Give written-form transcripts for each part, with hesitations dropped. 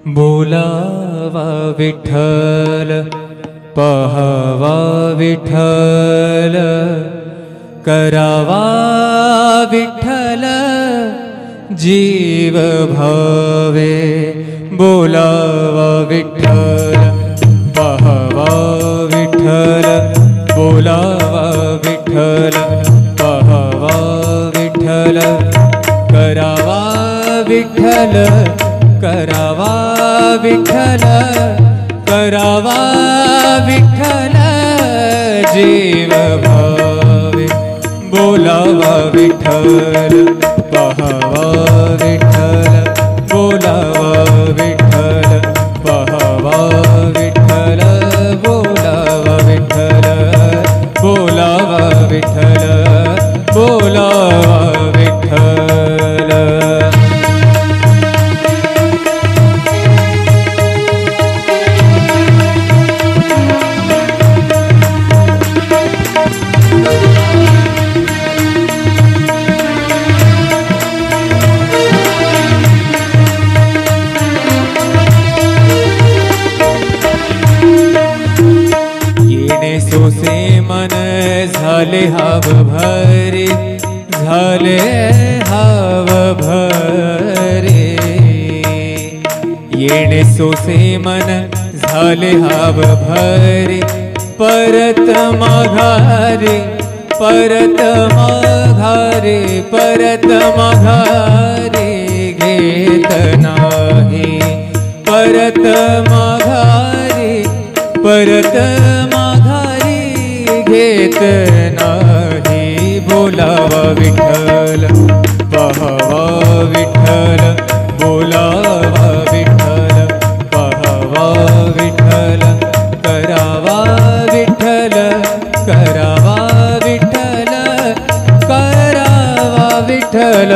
बोलावा विठ्ठल पहावा विठ्ठल करावा विठ्ठल जीव भावे बोलावा विठ्ठल पहावा विठ्ठल बोलावा विठ्ठल पहावा विठ्ठल करावा विठ्ठल करावा विठ्ठल करावा विठ्ठल जीव भावे बोलावा विठ्ठल पहावा विठ्ठल बोलावा विठ्ठल पहावा विठ्ठल बोलावा विठ्ठल बोलावा विठ्ठल बोलावा विठ्ठल। सोसे मन झाले हाव भरे झाले हाव भरे येणे सोसे मन झाले हाव भरे परत माघारे परत माघारे परत माघारे घेत नाही परत माघारे परत माघारी घेत नाही बोलावा विठ्ठल पहावा विठ्ठल बोलावा विठ्ठल पहावा विठ्ठल करावा विठ्ठल करावा विठ्ठल करावा विठ्ठल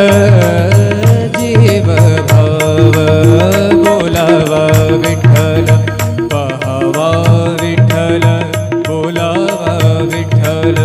जीव भाव बोलावा विठ्ठल पहावा विठ्ठल बोलावा विठ्ठल।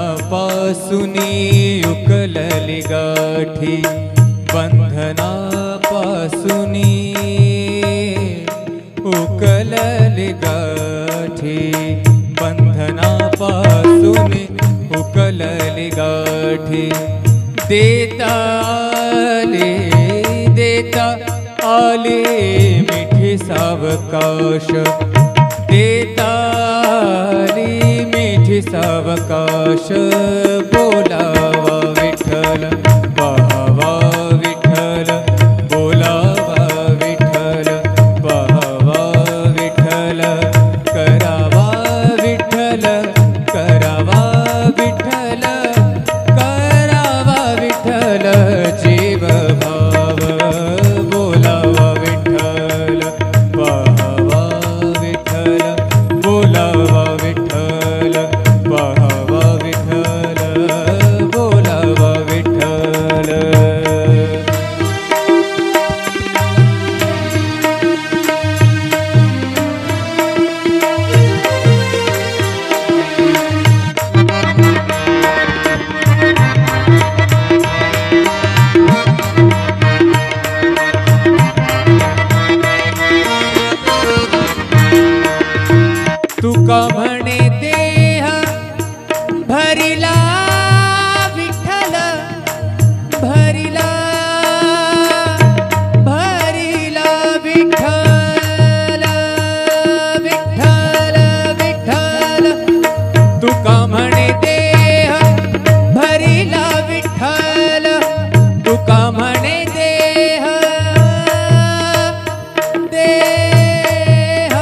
बंधनापासूनी उकलली गाठी बंधनापासूनी उकलली गाठी बंधनापासूनी उकलली गाठी देता आले मिठी सावकाश देता मिठी सावकाश बोलावा विठ्ठल पहावा विठ्ठल बोलावा विठ्ठल पहावा विठ्ठल करावा विठ्ठल करावा विठ्ठल करावा विठ्ठल जीव भाव बोलावा विठ्ठल पहावा विठ्ठल बोलावा विठ्ठल पहावा विठ्ठल बोलावा विठ्ठल। तुका म्हणे देह भरिला विठ्ठल भरिला भरिला विठ्ठल विठ्ठल विठ्ठल तुका म्हणे देह भरिला विठ्ठल तुका म्हणे देह देह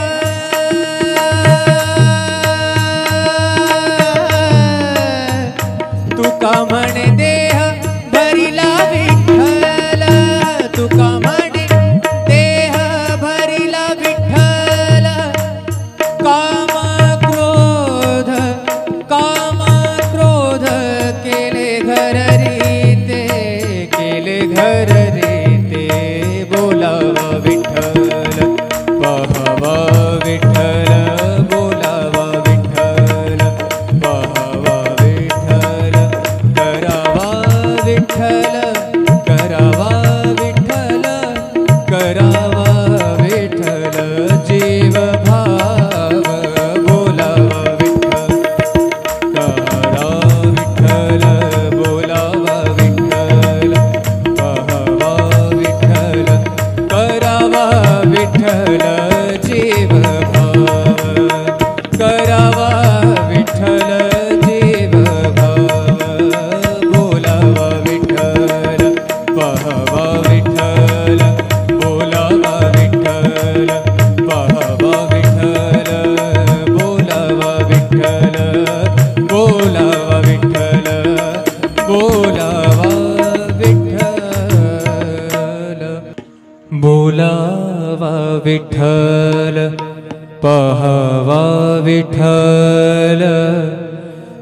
विठ्ठल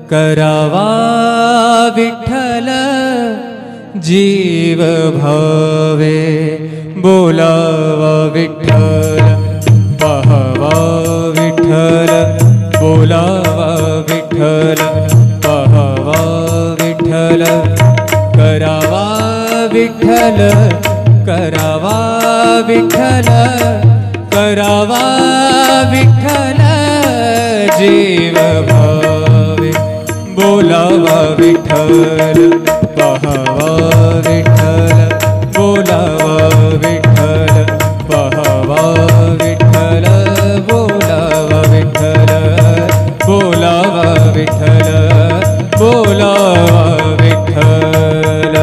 करावा विठ्ठल जीव भावे बोलावा विठ्ठल पाहावा विठ्ठल बोलावा विठ्ठल पाहावा विठ्ठल करावा विठ्ठल करावा विठ्ठल करावा विठ्ठल जीव भावे बोलावा विठ्ठल पाहावा विठ्ठल बोलावा विठ्ठल पाहावा विठ्ठल बोलावा विठ्ठल बोलावा विठ्ठल बोलावा विठ्ठल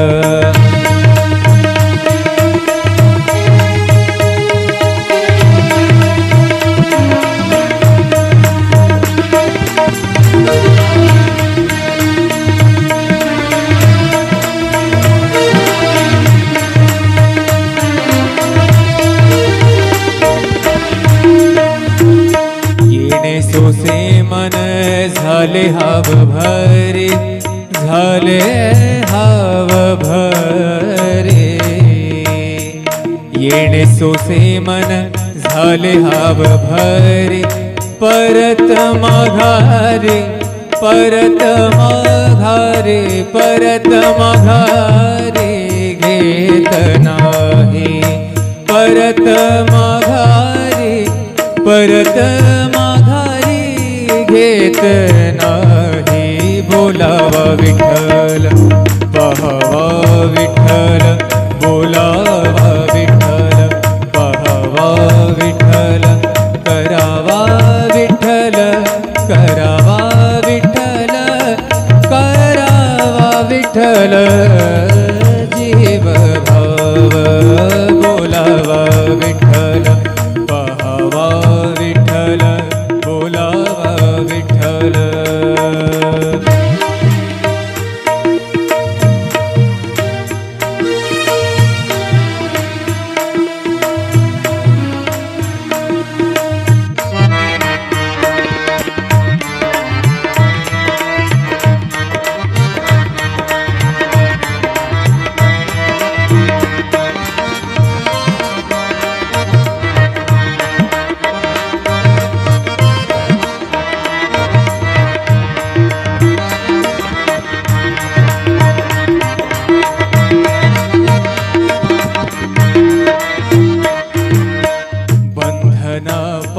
सोसे मन झाले हाव भरे झाले हाव भरे येणे सोसे मन झाले हाव भरे परत माघारे परत माघारे परत माघारे घेत नाही परत माघारे परत माघारी घेत नाही बोलावा विठ्ठल पाहावा विठ्ठल बोलावा विठ्ठल पाहावा विठ्ठल करावा विठ्ठल करावा विठ्ठल करावा विठ्ठल जीव भाव बोलावा विठ्ठल पाहावा विठ्ठल बोलावा विठ्ठल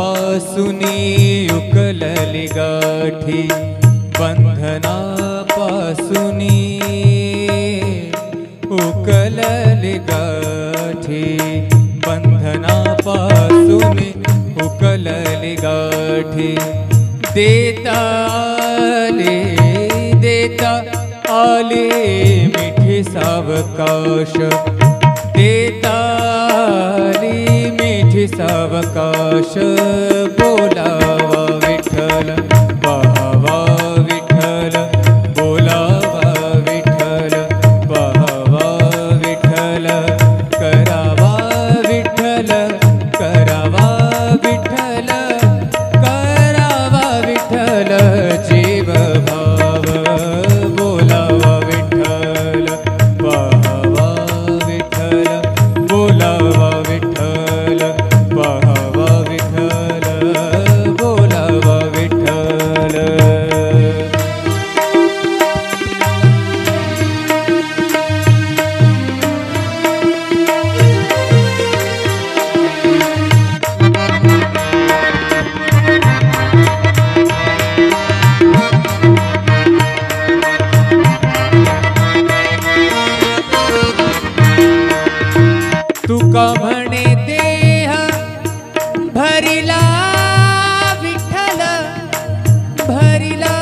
बंधनापासूनी उकलली गाठी बंधनापासूनी उकलली गाठी बंधनापासूनी उकलली गाठी देता आले मिठी सावकाश देता आली मिठी सावकाश बोलावा विठ्ठल पाहावा विठ्ठल बोलावा विठ्ठल पाहावा विठ्ठल करावा विठ्ठल करावा विठ्ठल करावा विठ्ठल जीव भाव बोलावा विठ्ठल पाहावा विठ्ठल बोलावा विठ्ठल पाहावा विठ्ठल बोलावा विठ्ठल तुका म्हणे देह भरिला विठ्ठल भरिला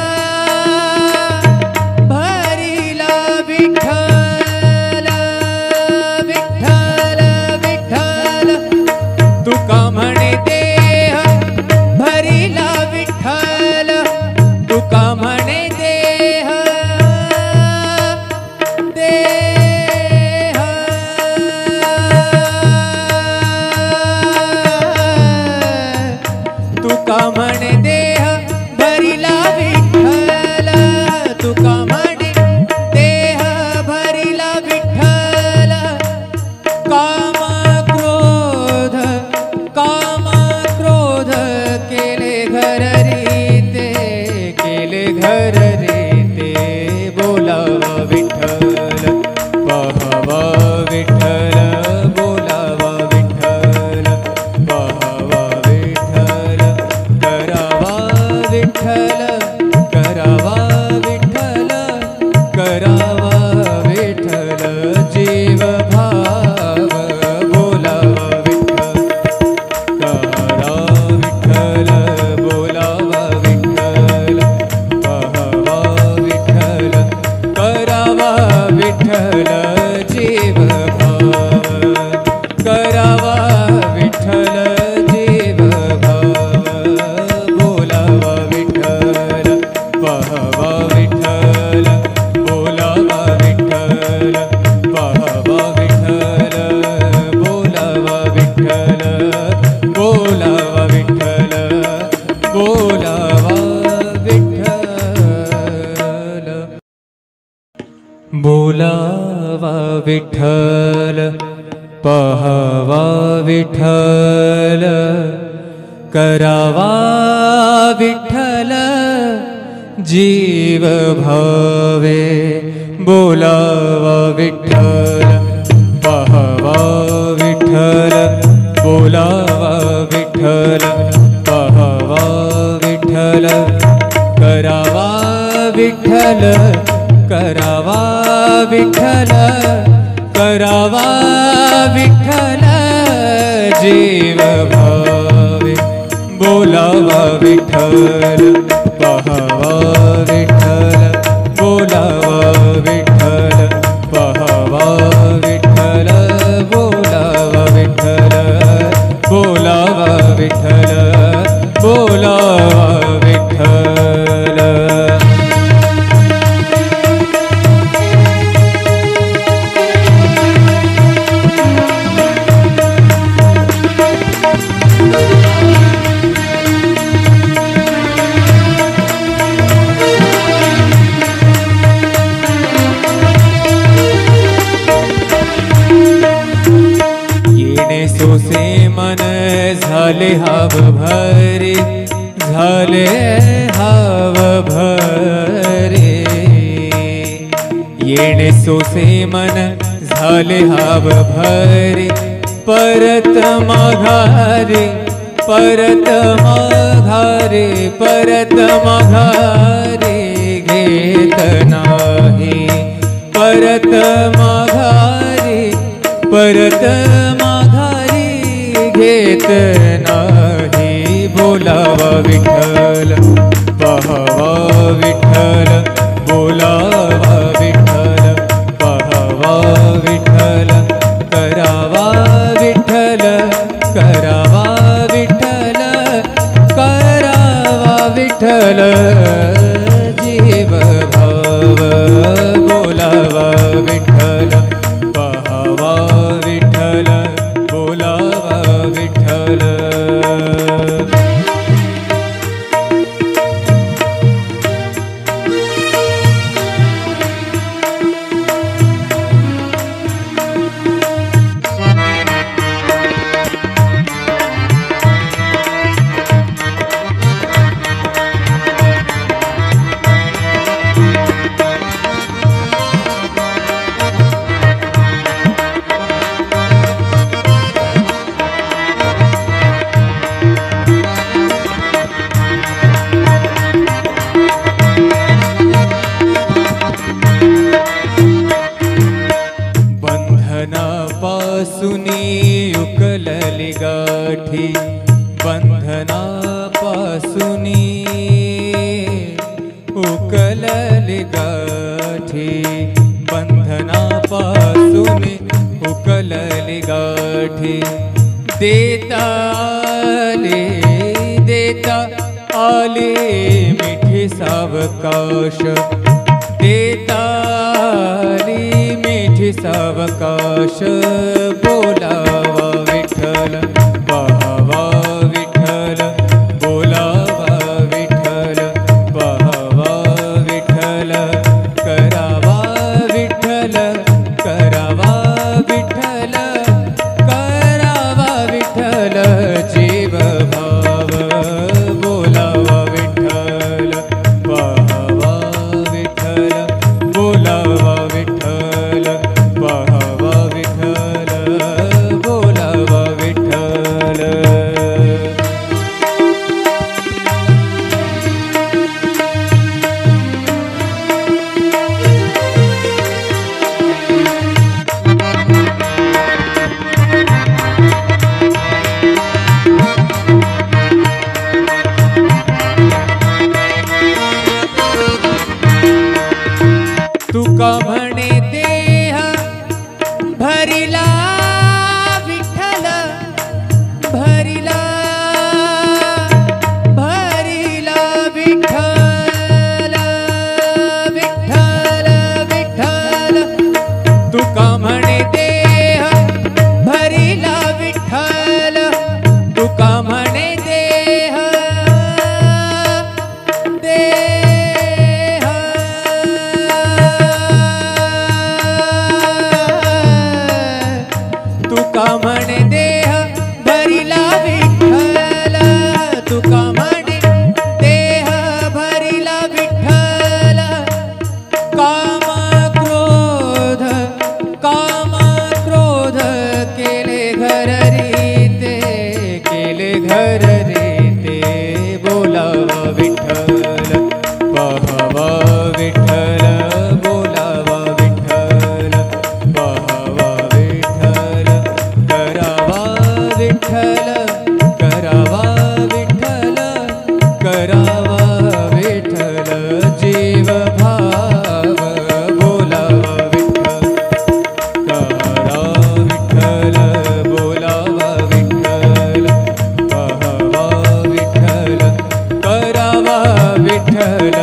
भरिला विठ्ठल विठ्ठल विठ्ठल तुका म्हणे देह भरिला विठ्ठल तुका म्हणे देह तुका म्हणे देह विठ्ठल रे ते बोलावा विठ्ठल पहावा विठ्ठल बोलावा विठ्ठल पहावा विठ्ठल करावा विठ्ठल करावा विठ्ठल करावा विठ्ठल जीव भाव बोलावा विठ्ठल करा विठ्ठल बोलावा विठ्ठल पहावा विठ्ठल करावा विठ्ठल जीव भाव करावा विठ्ठल जीव भाव बोलावा विठ्ठल पहावा विठ्ठल बोलावा विठ्ठल पहावा विठ्ठल बोलावा विठ्ठल बोलावा विठ्ठल बोलावा विठ्ठल बोलावा विठ्ठल पहावा विठ्ठल करावा विठ्ठल जीव भावे बोलावा विठ्ठल पहावा विठ्ठल बोलावा विठ्ठल पहावा विठ्ठल करावा विठ्ठल करावा विठ्ठल करावा विठ्ठल जीव भावे बोलावा विठ्ठल पहावा विठ्ठल बोलावा विठ्ठल पहावा विठ्ठल बोलावा विठ्ठल बोलावा विठ्ठल बोलावा विठ्ठल सोसे मन झाले हाव भरे झाले हाव भरे येणे सोसे मन झाले हाव भरे परत माघारे परत माघारे परत माघारे घेत नाही परत माघारे परत माघारी घेत नाही बोलावा विठ्ठल पहावा विठ्ठल बोलावा विठ्ठल पहावा विठ्ठल करावा विठ्ठल करावा विठ्ठल करावा विठ्ठल जीव भाव बोलावा विठ्ठल पहावा विठ्ठल बोलावा विठ्ठल बंधनापासुनी उकलली गाठी बंधनापासुनी उकलली गाठी बंधनापासुनी उकलली गाठी देता आले मिठी सावकाश देता मिठी सावकाश बोलावा विठ्ठल पहावा विठ्ठल बोलावा विठ्ठल पहावा विठ्ठल करावा विठ्ठल करावा विठ्ठल करावा विठ्ठल जीव भाव बोलावा विठ्ठल पहावा तुका म्हणे देह भरिला विठ्ठल भरिला भरिला विठ्ठल विठ्ठल विठ्ठल तुका म्हणे देह भरिला विठ्ठल तुका म्हणे देह देह तुका म्हणे देह भरिला विठ्ठल तुका म्हणे देह भरिला विठ्ठल काम क्रोध केले घर रीते केले घर रीते बोलावा विठ्ठल पाहावा विठ्ठल बोलावा विठ्ठल पाहावा विठ्ठल करावा विठ्ठल करावा विठ्ठल करावा विठ्ठल जीव भाव बोलावा विठ्ठल करा विठ्ठल बोलावा विठ्ठल पाहावा विठ्ठल करावा विठ्ठल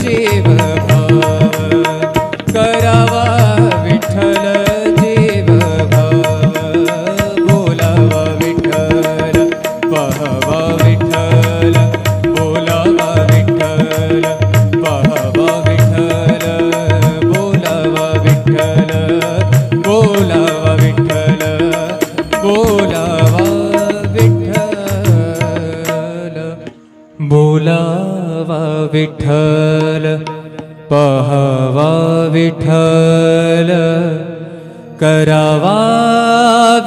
जीव भाव करावा विठ्ठल जीव भाव बोलावा विठ्ठल पाहावा विठ्ठल बोलावा विठ्ठल पाहावा विठ्ठल बोलावा विठ्ठल बोलावा विठ्ठल बोलावा विठ्ठल बोलावा विठ्ठल पाहावा विठ्ठल करावा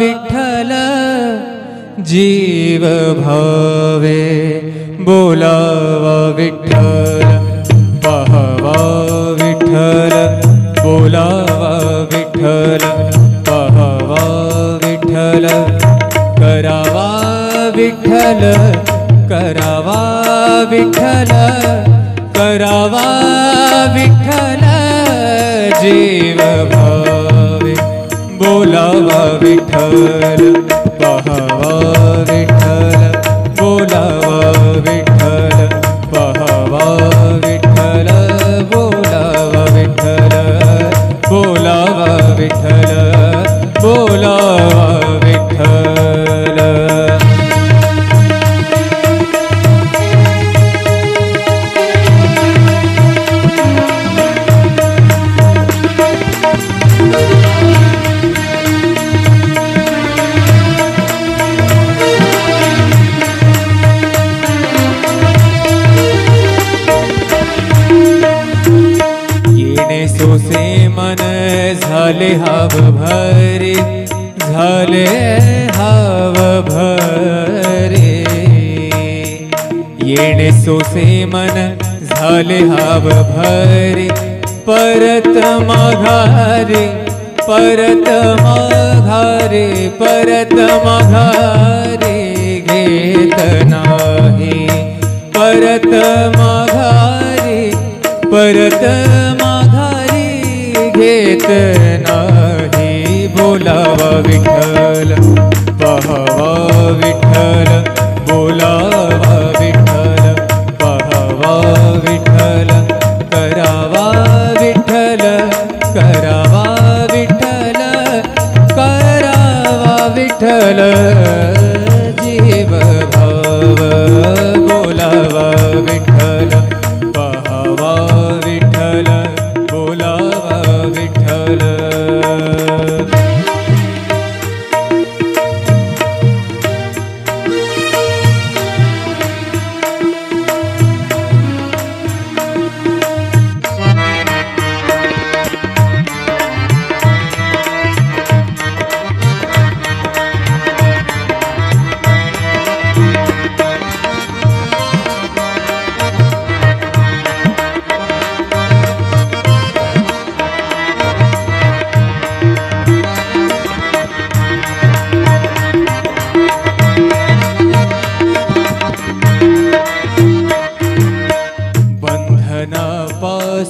विठ्ठल जीव भावे बोलावा विठ्ठल पाहावा विठ्ठल बोलावा विठ्ठल पाहावा विठ्ठल करावा विठ्ठल करावा विठ्ठल करावा विठ्ठल जीव भावे बोलावा विठ्ठल पाहावा विठ्ठल बोलावा विठ्ठल पाहावा विठ्ठल बोलावा विठ्ठल बोलावा विठ्ठल बोलावा विठ्ठल सोसे मन झाले हाव भरे झाले हाव भरे येणे सोसे मन झाले हाव भरे परत माघारे परत माघारे परत माघारे घेत नाही परत माघारे परत माघारी घेत नाही बोलावा विठ्ठल पाहावा विठ्ठल बोलावा विठ्ठल पाहावा विठ्ठल करावा विठ्ठल करावा विठ्ठल करावा विठ्ठल जीव भाव बोलावा विठ्ठल पाहावा विठ्ठल बोलावा विठ्ठल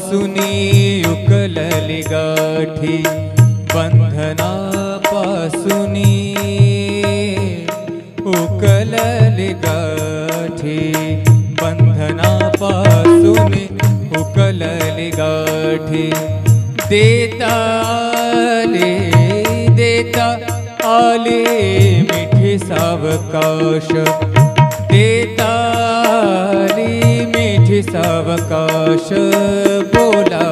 पासुनी उकलली गाठी बंधना पासुनी उकलली गाठी बंधना पासुनी उकलली गाठी देता आले मिठी सावकाश देता आली मिठी सावकाश बोला